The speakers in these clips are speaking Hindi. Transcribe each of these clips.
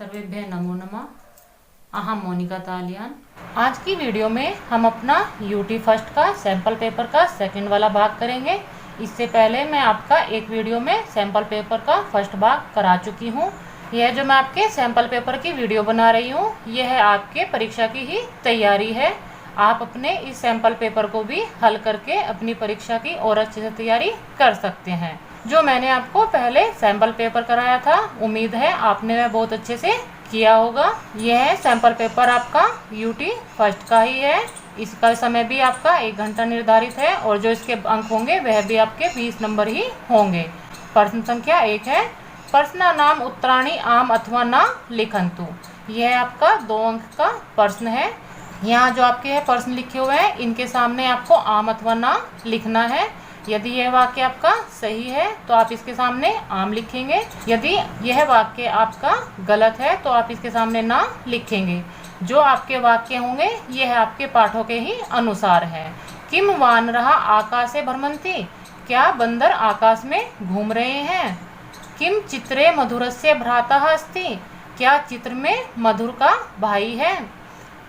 सर्वेभ्यः नमो नमः। अहम मोनिका तालियान। आज की वीडियो में हम अपना यूटी फर्स्ट का सैंपल पेपर का सेकंड वाला भाग करेंगे। इससे पहले मैं आपका एक वीडियो में सैंपल पेपर का फर्स्ट भाग करा चुकी हूँ। यह जो मैं आपके सैंपल पेपर की वीडियो बना रही हूँ, यह आपके परीक्षा की ही तैयारी है। आप अपने इस सैंपल पेपर को भी हल करके अपनी परीक्षा की और अच्छे से तैयारी कर सकते हैं। जो मैंने आपको पहले सैंपल पेपर कराया था, उम्मीद है आपने वह बहुत अच्छे से किया होगा। यह सैंपल पेपर आपका यूटी फर्स्ट का ही है। इसका समय भी आपका 1 घंटा निर्धारित है और जो इसके अंक होंगे वह भी आपके 20 नंबर ही होंगे। प्रश्न संख्या 1 है, प्रश्न नाम उत्तराणी आम अथवा न लिखंतु। यह आपका 2 अंक का प्रश्न है। यहाँ जो आपके प्रश्न लिखे हुए हैं, इनके सामने आपको आम अथवा न लिखना है। यदि यह वाक्य आपका सही है तो आप इसके सामने आम लिखेंगे। यदि यह वाक्य आपका गलत है तो आप इसके सामने ना लिखेंगे। जो आपके वाक्य होंगे यह आपके पाठों के ही अनुसार है। किम वानरः आकाशे भ्रमन्ति। क्या बंदर आकाश में घूम रहे हैं। किम चित्रे मधुरस्य भ्रातः अस्ति। क्या चित्र में मधुर का भाई है।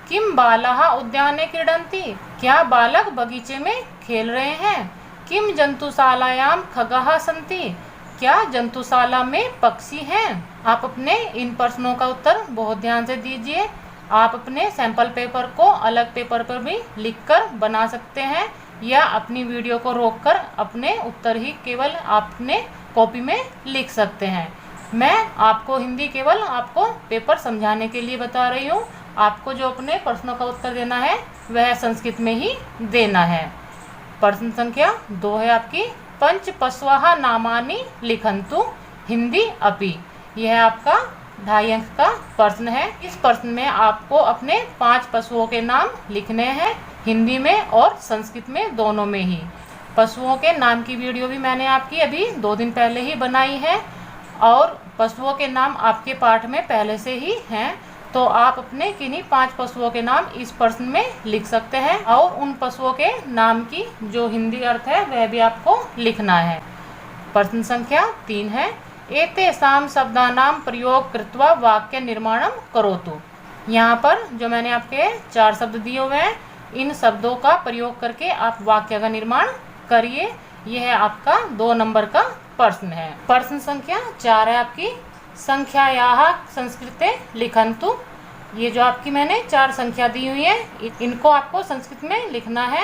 किम बालाः उद्याने क्रीडन्ति। क्या बालक बगीचे में खेल रहे हैं। किम जंतुशालायाम खगाः सन्ति। क्या जंतुशाला में पक्षी हैं। आप अपने इन प्रश्नों का उत्तर बहुत ध्यान से दीजिए। आप अपने सैंपल पेपर को अलग पेपर पर भी लिखकर बना सकते हैं या अपनी वीडियो को रोककर अपने उत्तर ही केवल अपने कॉपी में लिख सकते हैं। मैं आपको हिंदी केवल आपको पेपर समझाने के लिए बता रही हूँ। आपको जो अपने प्रश्नों का उत्तर देना है वह संस्कृत में ही देना है। प्रश्न संख्या 2 है आपकी, पंच पशवः नामानि लिखन्तु हिंदी अपि। यह आपका 2.5 अंक का प्रश्न है। इस प्रश्न में आपको अपने 5 पशुओं के नाम लिखने हैं, हिंदी में और संस्कृत में दोनों में ही। पशुओं के नाम की वीडियो भी मैंने आपकी अभी 2 दिन पहले ही बनाई है और पशुओं के नाम आपके पाठ में पहले से ही हैं। तो आप अपने किन्हीं 5 पशुओं के नाम इस प्रश्न में लिख सकते हैं और उन पशुओं के नाम की जो हिंदी अर्थ है वह भी आपको लिखना है। प्रश्न संख्या 3 है, एतेषां शब्दानां प्रयोग कृत्वा वाक्य निर्माणं करोतु। यहाँ पर जो मैंने आपके 4 शब्द दिए हुए हैं, इन शब्दों का प्रयोग करके आप वाक्य का निर्माण करिए। यह आपका 2 नंबर का प्रश्न है। प्रश्न संख्या 4 है आपकी, संख्यायाः संस्कृते लिखन्तु। ये जो आपकी मैंने 4 संख्या दी हुई है, इनको आपको संस्कृत में लिखना है।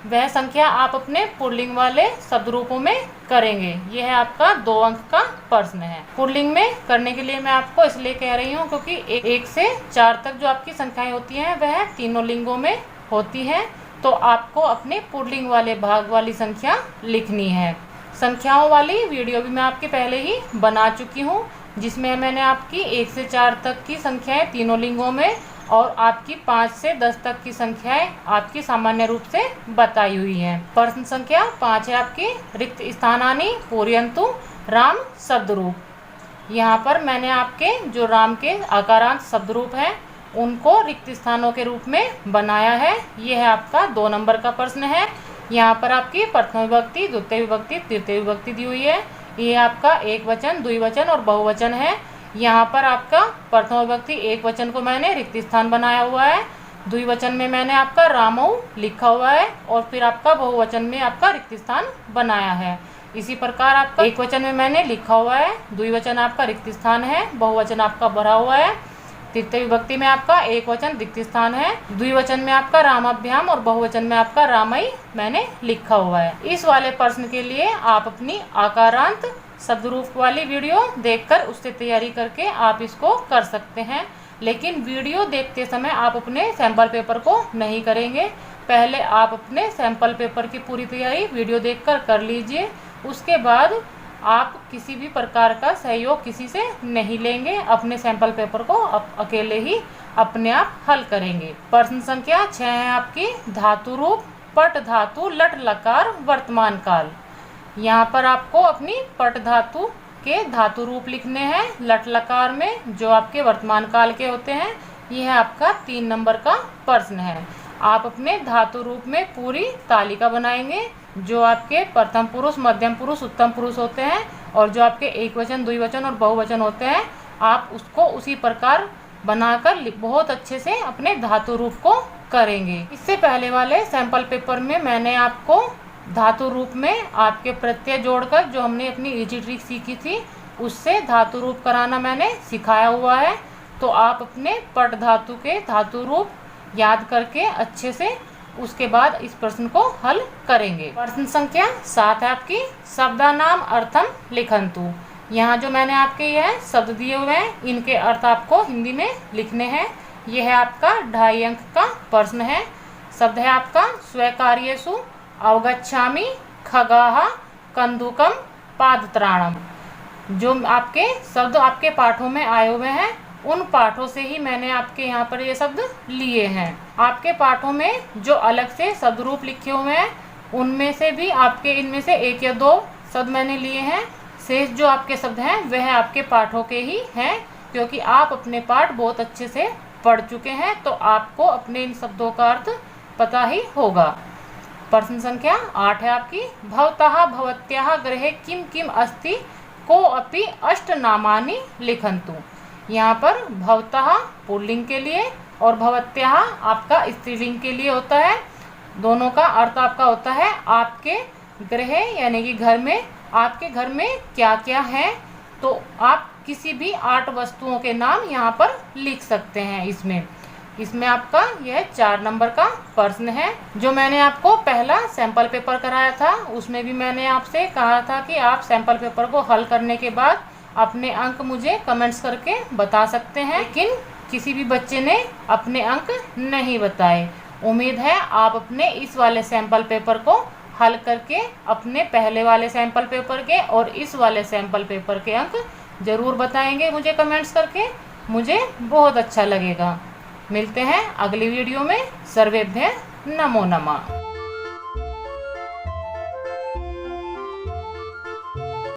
वह संख्या आप अपने पुल्लिंग वाले शब्द रूपों में करेंगे। यह आपका 2 अंक का प्रश्न है। पुल्लिंग में करने के लिए मैं आपको इसलिए कह रही हूँ क्योंकि 1 से 4 तक जो आपकी संख्याएं होती हैं वह तीनों लिंगों में होती हैं। तो आपको अपने पुल्लिंग वाले भाग वाली संख्या लिखनी है। संख्याओं वाली वीडियो भी मैं आपके पहले ही बना चुकी हूँ, जिसमें मैंने आपकी 1 से 4 तक की संख्याएं तीनों लिंगों में और आपकी 5 से 10 तक की संख्याएं आपकी सामान्य रूप से बताई हुई हैं। प्रश्न संख्या 5 है आपकी, रिक्त स्थानानि पूरयन्तु राम शब्द रूप। यहाँ पर मैंने आपके जो राम के आकारांत शब्द रूप हैं उनको रिक्त स्थानों के रूप में बनाया है। यह आपका 2 नंबर का प्रश्न है। यहाँ पर आपकी प्रथम विभक्ति, द्वितीय विभक्ति, तृतीय विभक्ति दी हुई है। ये आपका एक वचन, द्विवचन और बहुवचन है। यहाँ पर आपका प्रथम विभक्ति एक वचन को मैंने रिक्त स्थान बनाया हुआ है। द्विवचन में मैंने आपका रामऊ लिखा हुआ है और फिर आपका बहुवचन में आपका रिक्त स्थान बनाया है। इसी प्रकार आपका एक वचन में मैंने लिखा हुआ है, द्विवचन आपका रिक्त स्थान है, बहुवचन आपका भरा हुआ है। तृतीय विभक्ति में आपका एक वचन रिक्त स्थान है, द्विवचन में आपका रामाभ्याम और बहुवचन में आपका रामई मैंने लिखा हुआ है। इस वाले प्रश्न के लिए आप अपनी आकारांत शब्द रूप वाली वीडियो देखकर उससे तैयारी करके आप इसको कर सकते हैं। लेकिन वीडियो देखते समय आप अपने सैंपल पेपर को नहीं करेंगे। पहले आप अपने सैंपल पेपर की पूरी तैयारी वीडियो देखकर कर लीजिए। उसके बाद आप किसी भी प्रकार का सहयोग किसी से नहीं लेंगे। अपने सैंपल पेपर को अकेले ही अपने आप हल करेंगे। प्रश्न संख्या 6 है आपकी, धातु रूप पट धातु लट लकार वर्तमान काल। यहाँ पर आपको अपनी पट धातु के धातु रूप लिखने हैं लट लकार में, जो आपके वर्तमान काल के होते हैं। यह आपका 3 नंबर का प्रश्न है। आप अपने धातु रूप में पूरी तालिका बनाएंगे। जो आपके प्रथम पुरुष, मध्यम पुरुष, उत्तम पुरुष होते हैं और जो आपके एक वचन, द्विवचन और बहुवचन होते हैं आप उसको उसी प्रकार बनाकर बहुत अच्छे से अपने धातु रूप को करेंगे। इससे पहले वाले सैंपल पेपर में मैंने आपको धातु रूप में आपके प्रत्यय जोड़कर जो हमने अपनी इजी ट्रिक सीखी थी उससे धातु रूप कराना मैंने सिखाया हुआ है। तो आप अपने पट धातु के धातु रूप याद करके अच्छे से उसके बाद इस प्रश्न को हल करेंगे। प्रश्न संख्या 7 है आपकी, शब्दानाम अर्थम लिखन्तु। यहाँ जो मैंने आपके यह शब्द दिए हुए हैं इनके अर्थ आपको हिंदी में लिखने हैं। यह है आपका 2.5 अंक का प्रश्न है। शब्द है आपका स्वीकार्येषु अवगच्छामि खगाः कन्दुकम पादत्राणम। जो आपके शब्द आपके पाठों में आए हुए हैं उन पाठों से ही मैंने आपके यहाँ पर ये शब्द लिए हैं। आपके पाठों में जो अलग से शब्द रूप लिखे हुए हैं उनमें से भी आपके इनमें से 1 या 2 शब्द मैंने लिए हैं। शेष जो आपके शब्द हैं वह आपके पाठों के ही हैं, क्योंकि आप अपने पाठ बहुत अच्छे से पढ़ चुके हैं तो आपको अपने इन शब्दों का अर्थ पता ही होगा। प्रश्न संख्या 8 है आपकी, भवतः भवत्याः गृहे किम किम अस्ति को अपि अष्टनामानि लिखन्तु। यहाँ पर भवतः पुल्लिंग के लिए और भवत्याः आपका स्त्रीलिंग के लिए होता है। दोनों का अर्थ आपका होता है आपके गृह यानी कि घर में, आपके घर में क्या क्या है। तो आप किसी भी 8 वस्तुओं के नाम यहाँ पर लिख सकते हैं। इसमें आपका यह 4 नंबर का प्रश्न है। जो मैंने आपको पहला सैंपल पेपर कराया था उसमें भी मैंने आपसे कहा था कि आप सैंपल पेपर को हल करने के बाद अपने अंक मुझे कमेंट्स करके बता सकते हैं, लेकिन किसी भी बच्चे ने अपने अंक नहीं बताए। उम्मीद है आप अपने इस वाले सैंपल पेपर को हल करके अपने पहले वाले सैंपल पेपर के और इस वाले सैंपल पेपर के अंक ज़रूर बताएंगे मुझे कमेंट्स करके। मुझे बहुत अच्छा लगेगा। मिलते हैं अगली वीडियो में। सर्वेभ्यः नमो नमः।